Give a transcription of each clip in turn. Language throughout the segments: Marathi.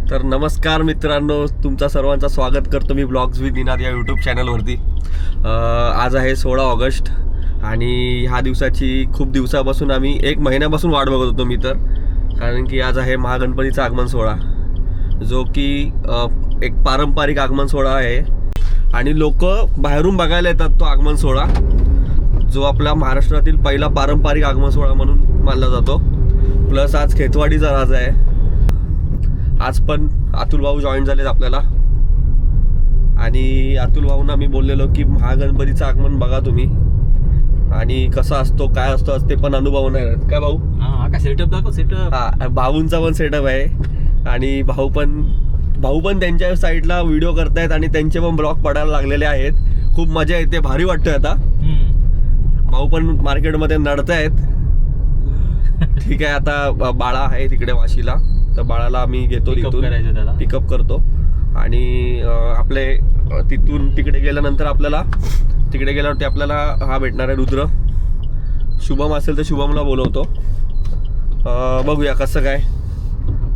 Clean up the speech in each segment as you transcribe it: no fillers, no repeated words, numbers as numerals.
तर नमस्कार मित्रांनो, तुमचा सर्वांचं स्वागत करतो मी ब्लॉग्स विथ निनाद या यूट्यूब चॅनलवरती। आज आहे 16 ऑगस्ट आणि ह्या दिवसाची खूप दिवसापासून आम्ही एक महिन्यापासून वाट बघत होतो मी तर, कारण की आज आहे महागणपतीचा आगमन सोहळा, जो की एक पारंपरिक आगमन सोहळा आहे आणि लोक बाहेरून बघायला येतात तो आगमन सोहळा, जो आपला महाराष्ट्रातील पहिला पारंपरिक आगमन सोहळा म्हणून मानला जातो। प्लस आज खेतवाडीचा राज आहे। आज पण अतुल भाऊ जॉईन झालेत आपल्याला आणि अतुल भाऊंना मी बोललेलो की महागणपतीचं आगमन बघा तुम्ही आणि कसा असतो काय असतो ते पण अनुभवणार आहेत काय भाऊ? हा का सेटअप दाखव सेटअप। हा, भाऊंचा पण सेटअप आहे आणि भाऊ पण त्यांच्या साईडला व्हिडिओ करतायत आणि त्यांचे पण ब्लॉग पडायला लागलेले आहेत। खूप मजा येते, भारी वाटतंय आता। भाऊ पण मार्केटमध्ये नडतायत। ठीक आहे, आता बाळा आहे तिकडे वाशीला, तर बाळाला आम्ही घेतो, तिथून पिकअप करतो आणि आपले तिथून तिकडे गेल्यानंतर तिकडे गेल्यावरती आपल्याला हा भेटणार आहे रुद्र। शुभम असेल तर शुभमला बोलवतो, बघूया कसं काय।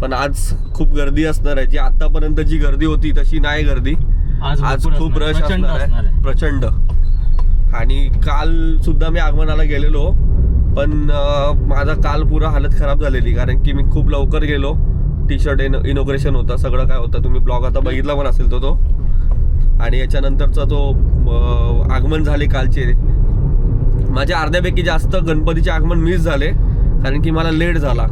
पण आज खूप गर्दी असणार आहे, जी आतापर्यंत जी गर्दी होती तशी नाही गर्दी, आज खूप रश असणार आहे प्रचंड। आणि काल सुद्धा मी आगमनाला गेलेलो, पण माझा काल पुरा हालत खराब झालेली, कारण की मी खूप लवकर गेलो। टी शर्ट इनॉग्रेशन होता, सगळं काय होतं तुम्ही ब्लॉग आता बघितला पण असेल तो आणि याच्यानंतरचा तो आगमन झाले कालचे माझे अर्ध्यापैकी जास्त गणपतीचे आगमन मिस झाले, कारण की मला लेट झाला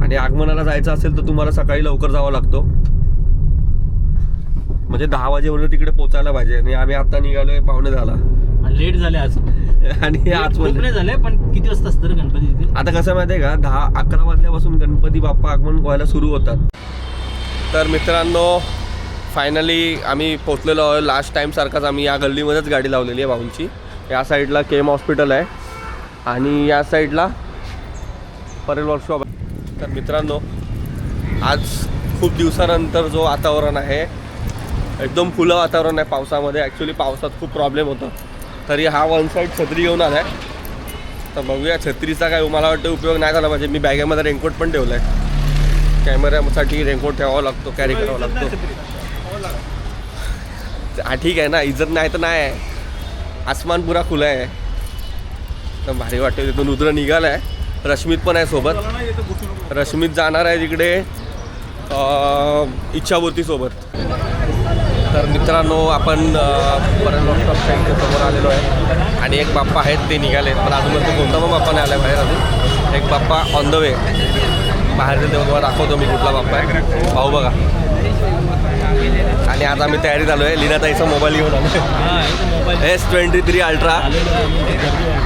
आणि आगमनाला जायचं असेल तर तुम्हाला सकाळी लवकर जावं लागतो, म्हणजे 10 वाजेपर्यंत तिकडे पोचायला पाहिजे आणि आम्ही आता निघालोय 9:45 लेट झाले आज आणि आज पण झाले। पण किती वाजता असतं रे गणपती तिथे? आता कसं माहिती आहे का, 10-11 वाजल्यापासून गणपती बाप्पा आगमन व्हायला सुरू होतात। तर मित्रांनो, फायनली आम्ही पोचलेलो आहोत। लास्ट टाइम सारखाच आम्ही या गल्लीमध्येच गाडी लावलेली आहे भाऊंची। या साईडला केम हॉस्पिटल आहे आणि या साईडला परेल वर्कशॉप आहे। तर मित्रांनो, आज खूप दिवसानंतर जो वातावरण आहे, एकदम खुलं वातावरण आहे पावसामध्ये। ॲक्च्युली पावसात खूप प्रॉब्लेम होतो, तरी हा वन साईड छत्री घेऊन आला आहे। तर बघूया, छत्रीचा काय मला वाटतं उपयोग नाही झाला पाहिजे। मी बॅगेमध्ये रेनकोट पण ठेवला आहे, कॅमेऱ्यासाठी रेनकोट ठेवावा लागतो, कॅरी करावा लागतो। हा ठीक आहे ना, इज्जत नाही तर नाही आहे। आसमान पुरा खुला आहे, तर भारी वाटते। तिथून रुद्र निघाला आहे, रश्मित पण आहे सोबत। रश्मित जाणार आहे तिकडे इच्छापूर्तीसोबत। तर मित्रांनो, आपण परेल वर्कशॉपच्या समोर आलेलो आहे आणि एक बाप्पा आहेत ते निघाले, पण अजूनपर्यंत कोणता पण बाप्पा नाही आला बाहेर अजून। एक बाप्पा ऑन द वे बाहेर, ते तेव्हा दाखवतो मी कुठला बाप्पा आहे। भाऊ बघा, आणि आज आम्ही तयारी झालो आहे। लीनाताईचा मोबाईल घेऊन आलो, S23 अल्ट्रा।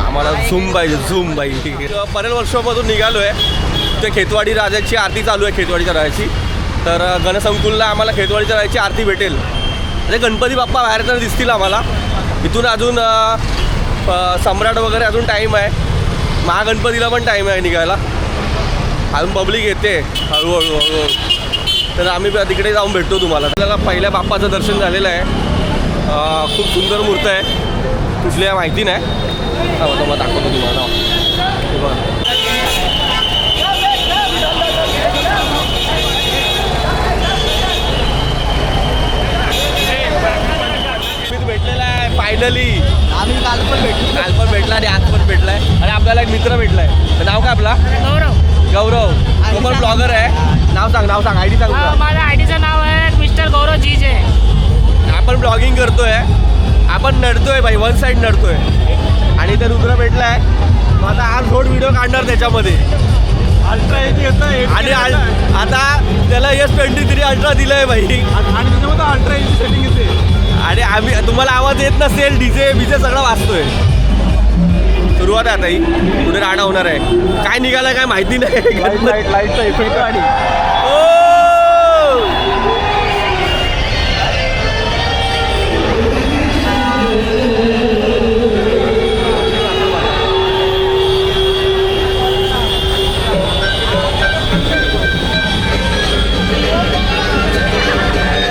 आम्हाला झूम पाहिजे, झूम बाई। परेल वर्कशॉपमधून निघालो आहे, ते खेतवाडी राजाची आरती चालू आहे, खेतवाडीच्या राजाची। तर गणसंकुलला आम्हाला खेतवाडीच्या राजाची आरती भेटेल, म्हणजे गणपती बाप्पा बाहेर तर दिसतील आम्हाला। इथून अजून सम्राट वगैरे अजून टाईम आहे, महागणपतीला पण टाईम आहे निघायला, अजून पब्लिक येते हळूहळू। तर आम्ही तिकडे जाऊन भेटतो तुम्हाला। आपल्याला पहिल्या बाप्पाचं दर्शन झालेलं आहे, खूप सुंदर मूर्त आहे, कुठली माहिती नाही, मग दाखवतो तुम्हाला। भेटलेला आहे फायनली, आम्ही काल पण भेटला आणि आज पण भेटलाय आणि आपल्याला एक मित्र भेटलाय। नाव काय आपला? गौरव। तो पण ब्लॉगर आहे। नाव सांग आयडी सांग। माझ्या आयडीचं नाव आहे मिस्टर गौरव जीजे। आपण ब्लॉगिंग करतोय, आपण नडतोय भाई, वन साईड नडतोय आणि ते रुद्र भेटलाय। आता आज रोड व्हिडिओ काढणार त्याच्यामध्ये अल्ट्रा आणि आता त्याला S23 अल्ट्रा दिलंय भाई, आणि त्याच्यामध्ये अल्ट्रा सेटिंग येते आणि आम्ही तुम्हाला आवाज येत नसेल, डीजे बीजे सगळं वाजतोय। सुरुवात आहे आता, ही पुढे राडा होणार आहे। काय निघालं काय माहिती नाही, लाईटचा इफेक्ट आणि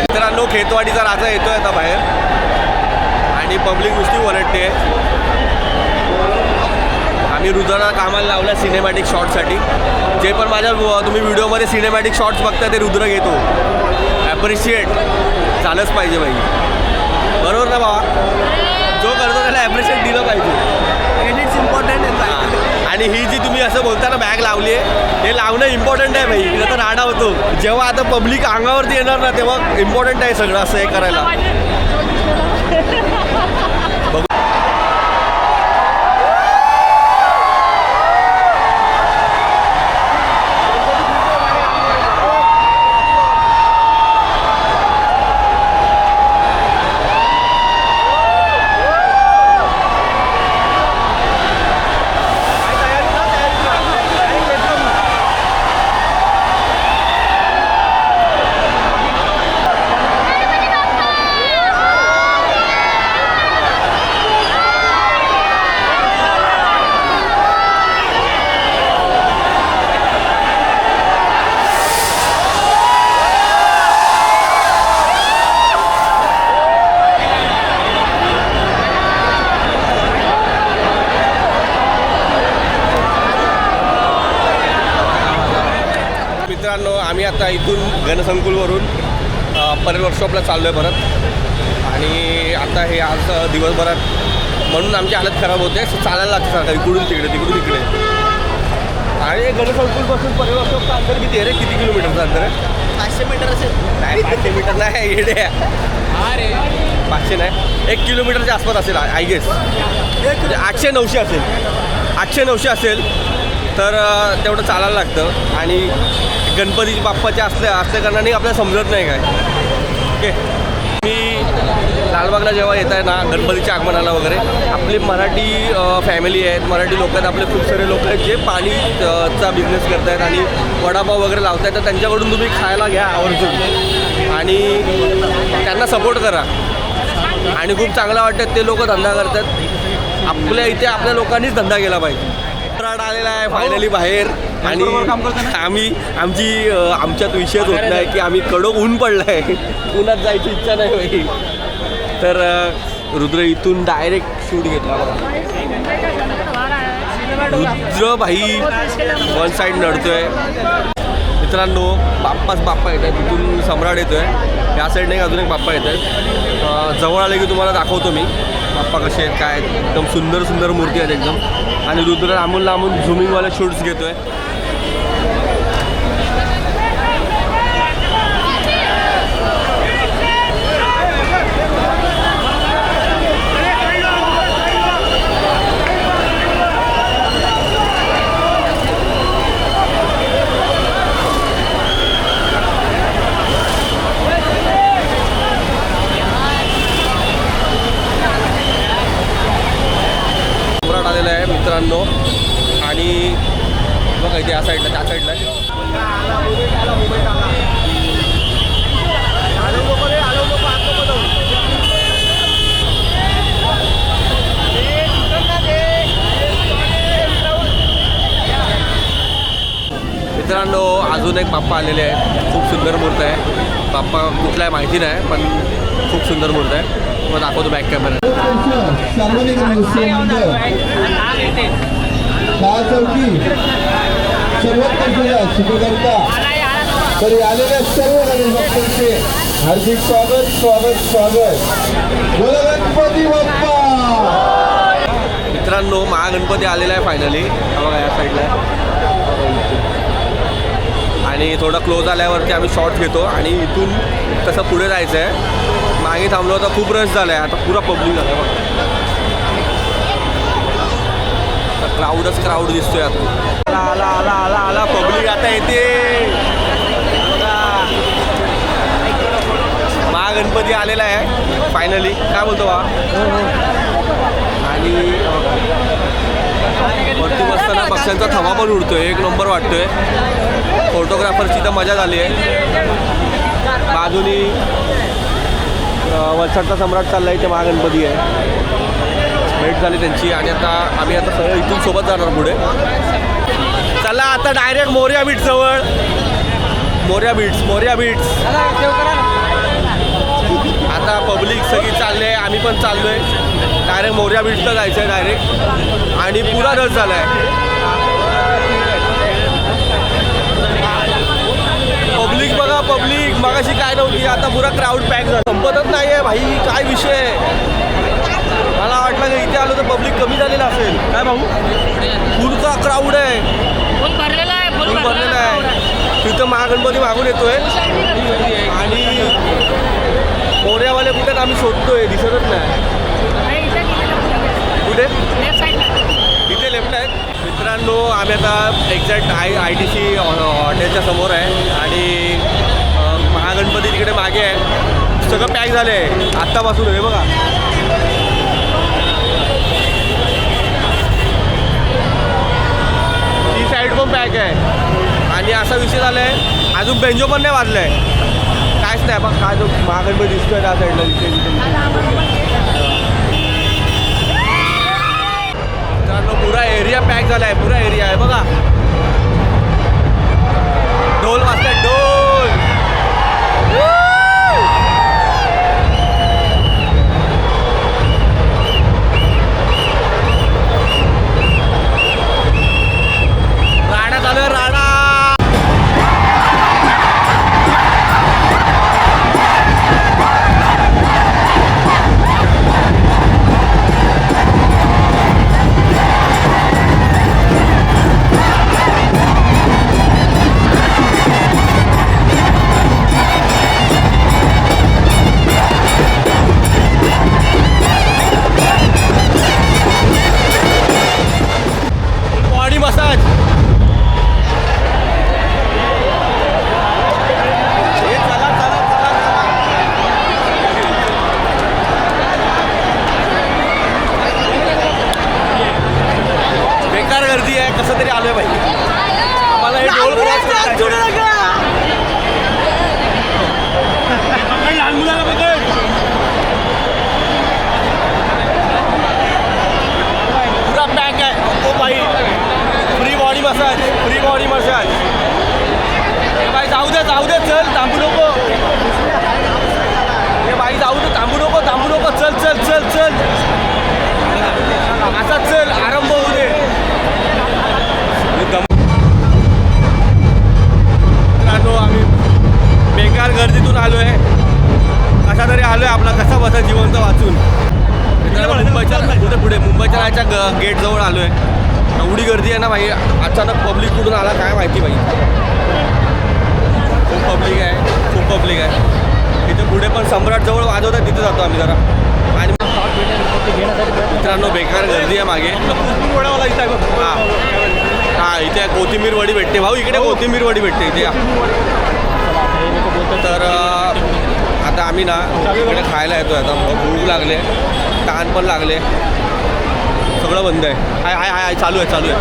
मित्रांनो, खेतवाडीचा राजा येतोय आता बाहेर आणि पब्लिक नुसती ओरडते आम्ही रुद्राला कामाला लावलं सिनेमॅटिक शॉटसाठी. जे पण माझ्या तुम्ही व्हिडिओमध्ये सिनेमॅटिक शॉट्स बघता ते रुद्र घेतो. ॲप्रिशिएट झालंच पाहिजे बाई, बरोबर ना बाबा? जो करतो त्याला ॲप्रिशिएट दिलं पाहिजे. एडिट्स इम्पॉर्टंट आहे. आणि ही जी तुम्ही असं बोलता ना बॅग लावली आहे, हे लावणं इम्पॉर्टंट आहे भाई. इथं तर राडा होतो. जेव्हा आता पब्लिक अंगावरती येणार ना तेव्हा इम्पॉर्टंट आहे सगळं असं हे करायला. मित्रांनो, आम्ही आता इथून गणसंकुलवरून परेड वर्कशॉपला चाललो आहे परत. आणि आता हे आज दिवसभरात म्हणून आमची हालत खराब होते. चालायला लागतं सारखं इकडून तिकडे तिकडून इकडे. आणि गणसंकुलपासून परेड वर्कशॉपचं अंतर किती आहे रे? किती किलोमीटरचं अंतर आहे? 500 मीटर असेल. नाही 500 मीटर नाही, येडे. 500 नाही, 1 किलोमीटरच्या आसपास असेल आय गेस. म्हणजे 800-900 असेल. 800-900 असेल तर तेवढं चालायला लागतं. आणि गणपती बाप्पाचे असल्या कारणाने आपल्याला समजत नाही काय. ओके, मी लालबागला जेव्हा येत आहे ना गणपतीच्या आगमनाला वगैरे, आपली मराठी फॅमिली आहेत, मराठी लोक आहेत, आपले खूप सारे लोक आहेत जे पाणीचा बिझनेस करत आहेत आणि वडापाव वगैरे लावत आहेत. तर त्यांच्याकडून तुम्ही खायला घ्या आवर्जून आणि त्यांना सपोर्ट करा. आणि खूप चांगलं वाटतं ते लोक धंदा करतात. आपल्या इथे आपल्या लोकांनीच धंदा केला पाहिजे. आलेला आहे फायनली बाहेर. आणि आमच्यात विषयच होत नाही की आम्ही कडक ऊन पडलं आहे, उन्हात जायची इच्छा नाही होई. तर रुद्र इथून डायरेक्ट शूट घेतला. रुद्र भाई वन साईड नडतोय. मित्रांनो, बाप्पा येत आहेत. तिथून सम्राट येतोय. या साईडने अजून एक बाप्पा येत आहेत. जवळ आले की तुम्हाला दाखवतो मी बाप्पा कसे आहेत काय. एकदम सुंदर मूर्ती आहेत एकदम. आणि रुद्र लांबून झुमिंगवाले शूट्स घेतोय. आलेला आहे मित्रांनो. आणि बघा इथे या साईडला त्या साईडला मित्रांनो अजून एक बाप्पा आलेले आहेत. खूप सुंदर मूर्त आहे. बाप्पा कुठला आहे माहिती नाही पण खूप सुंदर मूर्त आहे. मग दाखवतो बॅक कॅमेरा. सार्वजनिक नृत्य मंडळ चौकी सर्वोत्कृष्ट शिकवता तरी आलेल्या सर्व गणभक्तांचे हार्दिक स्वागत. बोला गणपती बाप्पा. मित्रांनो, महागणपती आलेला आहे फायनली. बघा या साईडला. आणि थोडं क्लोज आल्यावरती आम्ही शॉट घेतो आणि इथून तसं पुढे जायचं आहे. मागे थांबलो होता, खूप रश झाला आहे. आता पुरा पब्लिक झाला आहे बघा. क्राऊड दिसतोय आता. आला पब्लिक आता येते. महागणपती आलेला आहे फायनली. काय बोलतो बा? आणि वरती बसताना पक्ष्यांचा थवा पण उडतोय. एक नंबर वाटतोय. फोटोग्राफरची तर मजा झाली आहे. बाजूनी वलसाडचा सम्राट चालला आहे. ते महागणपती आहे. भेट झाली त्यांची. आणि आम्ही आता सगळं इथून सोबत जाणार पुढे. चला आता डायरेक्ट मोरया बीच जवळ. मोरया बीट्स. आता पब्लिक सगळी चालले, आम्ही पण चाललोय. डायरेक्ट मोर्या बीचला जायचं आहे डायरेक्ट आणि पुरा रस झाला आहे. पब्लिक बघा, पब्लिक मगाशी काय नव्हती, आता पुरा क्राऊड पॅक झाला. संपतच नाही आहे भाई, काय विषय आहे. मला वाटलं की इथे आलो तर पब्लिक कमी झालेलं असेल. काय भाऊ, फुलचा क्राऊड आहे, फुल भरलेला आहे, फुल भरलेला आहे. तिथं महागणपती मागून येतोय आणि मोर्यावाले कुठे आम्ही शोधतोय, दिसतच नाही. कुठे? इथे लेफ्ट आहेत. मित्रांनो, आम्ही आता एक्झॅक्ट ITC हॉटेलच्या समोर आहे आणि महागणपती तिकडे मागे आहे. सगळं पॅक झालं आहे आत्तापासून. हे बघा, ती साईड पण पॅक आहे आणि असा विषय झाला आहे अजून बेंजो पण नाही वाजला आहे. कायच नाही बघ, काय जो महागणपती दिसतोय त्या साईडला तिथे. पुरा एरिया पॅक झाला आहे, पुरा एरिया आहे बघा. ढोल वाजताय, ढोल. राडा चालू आहे, राडा. Body massage. बेकार गर्दी आहे, कसं तरी आलोय भाई. मला हे ढोल लहान मुलाला बघ. पुरा पॅक आहे. ओ भाई, free body massage, free body massage. हे भाई जाऊ दे, जाऊ दे, चल, थांबू नको. हे भाई जाऊ दे, थांबू नको, थांबू नको. चल चल चल चल, असा चल, आरंभ होऊ दे. मित्रांनो, आम्ही बेकार गर्दीतून आलो आहे. कसा तरी आलो आहे, आपला कसा बसा जिवंत वाचून. मुंबईच्या मुंबईच्या राहायच्या गेटजवळ आलो आहे. एवढी गर्दी आहे ना भाई, अचानक पब्लिक कुठून आला काय माहिती भाई. खूप पब्लिक आहे, खूप पब्लिक आहे. तिथे पुढे पण सम्राटजवळ वाजवत आहे, तिथे जातो आम्ही जरा. आणि मित्रांनो, बेकार गर्दी आहे मागे. हां हां, इथे कोथिंबीर वडी भेटते भाऊ. इकडे कोथिंबीर वडी भेटते इथे. तर आता आम्ही ना इकडे खायला येतो आहे. आता भूक लागले, ताण पण लागले, सगळं बंद आहे. हाय हाय हाय, चालू आहे, चालू आहे.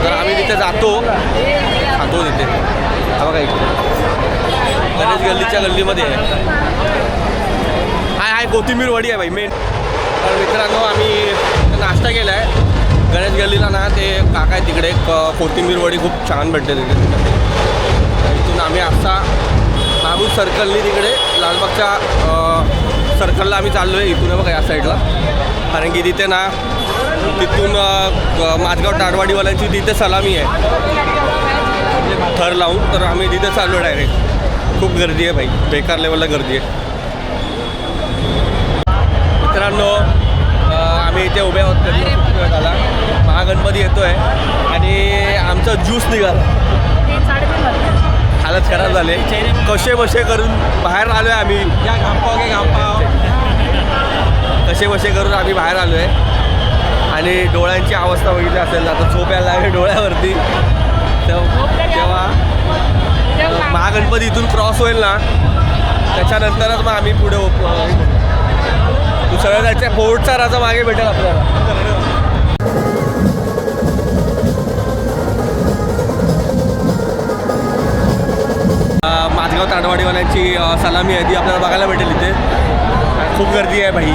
तर आम्ही तिथे जातो, खातो तिथे. हा बघा, इकडे गणेश गल्लीच्या गल्लीमध्ये आहे. हाय हाय, कोथिंबीर वडी आहे भाई मेन. तर मित्रांनो, आम्ही नाश्ता केला आहे गणेश गल्लीला ना. ते काका आहे तिकडे, कोथिंबीर वडी खूप छान भेटते तिथे. इथून आम्ही असा मागून सर्कलनी तिकडे लालबागच्या सर्कलला आम्ही चाललो आहे. इथून बघा या साईडला, कारण की तिथे ना तिथून माझगाव टाडवाडीवाल्यांची तिथे सलामी आहे थर लावून. तर आम्ही तिथे चाललो डायरेक्ट. खूप गर्दी आहे भाई, बेकार लेवलला गर्दी आहे. मित्रांनो, आम्ही इथे उभे आहोत. खूप वेळ झाला, महागणपती येतो आहे आणि आमचा ज्यूस निघाला. हालत खराब झाले, कसे बसे करून बाहेर आलो आहे आम्ही. कसे बसे करून आम्ही बाहेर आलो आहे आणि डोळ्यांची अवस्था बघितली असेल. आता झोप यायला लागली डोळ्यावरती. तेव्हा महागणपती इथून क्रॉस होईल ना, त्याच्यानंतरच मग आम्ही पुढे सरळ त्याच्या फोर्टचा राजा मागे भेटेल आपल्याला. माझगाव ताडवाडीवाल्यांची सलामी आहे ती आपल्याला बघायला भेटेल इथे. खूप गर्दी आहे भाई,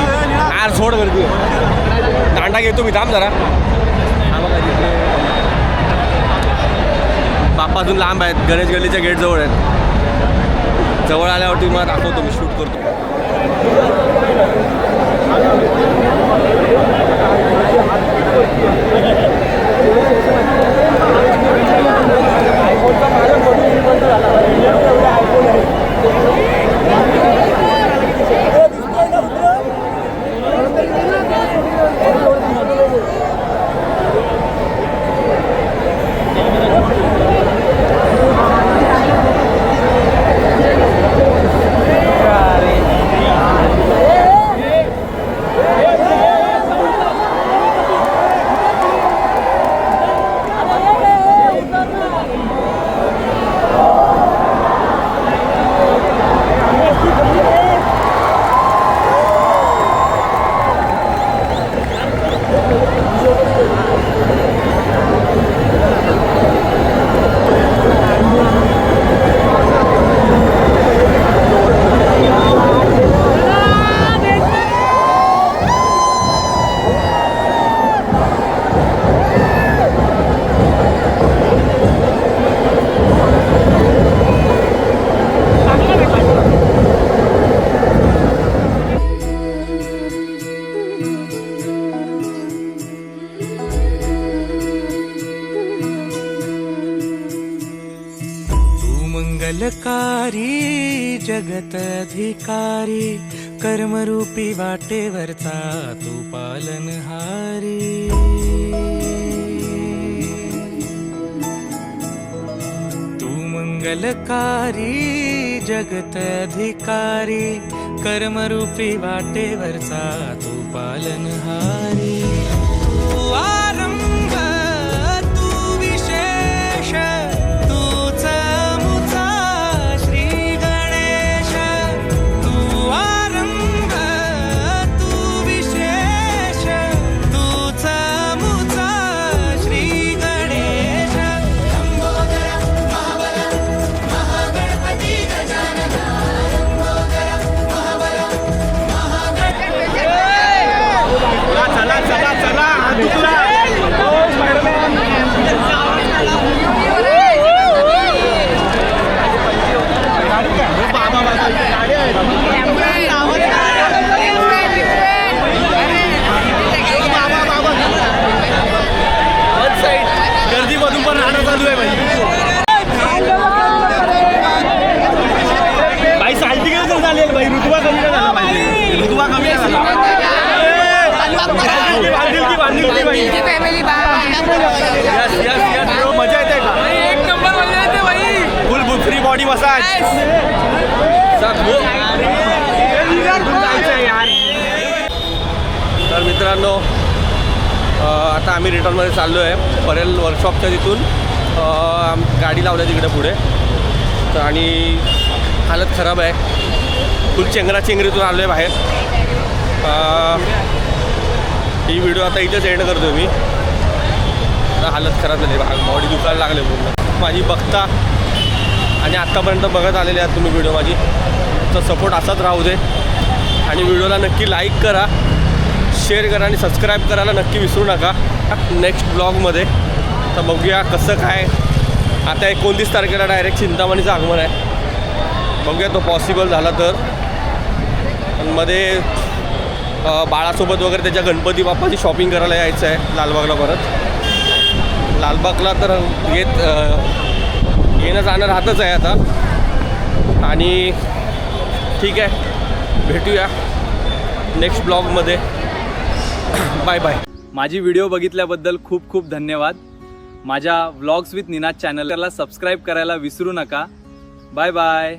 आर सोड गर्दी आहे. दांडा घेतो मी, थांब जरा. हा बघा, तिथे बाप्पा अजून लांब आहेत, गणेश गल्लीच्या गेट जवळ आहेत. जवळ आल्यावरती मला दाखवतो, मी शूट करतो. मंगलकारी जगत अधिकारी कर्मरूपी वाटेवरचा तू पालनहारी तू मंगलकारी जगत अधिकारी कर्मरूपी वाटेवरचा तू पालनहारी तू आरंभ तू विशेष गर्दीमधून पण राहणं चालू आहे भाई चालती गेलं तर चालेल भाई ऋतुवा कमी नाही झाला पाहिजे ऋतुवा कमी नाही झाला बांधील की भाई यस यस यस ब्रो मजा येते का एक नंबर मजा येते भाई फुल फ्री बॉडी मसाज तर मित्रांनो आता आम्ही रिटर्नमध्ये चाललो आहे परेल वर्कशॉपच्या तिथून गाडी लावल्या तिकडे पुढे तर आणि हालत खराब आहे फुल चेंगराचेंगरीतून आलो आहे बाहेर ही व्हिडिओ आता इथेच एंड करतो मी आता हालत खराब झाली बॉडी दुखायला लागले पूर्ण माझी बघता आणि आत्तापर्यंत बघत आलेले आहात तुम्ही व्हिडिओ माझी तर सपोर्ट असाच राहू दे आणि व्हिडिओला नक्की लाईक करा शेअर करा आणि सबस्क्राईब करायला नक्की विसरू नका नेक्स्ट ब्लॉगमध्ये तर बघूया कसं काय आता 29 तारखेला डायरेक्ट चिंतामणीचं आगमन आहे बघूया तो पॉसिबल झाला तर मध्ये बाळासोबत वगैरे त्याच्या गणपती बाप्पाची शॉपिंग करायला यायचं आहे लालबागला परत लालबागला तर येणं जाणं राहतच आहे आता आणि ठीक आहे भेटूया नेक्स्ट ब्लॉगमध्ये बाय बाय माझी व्हिडिओ बघितल्याबद्दल खूप खूप धन्यवाद माझ्या व्लॉग्स विथ निनाद चॅनलला सबस्क्राईब करायला विसरू नका बाय बाय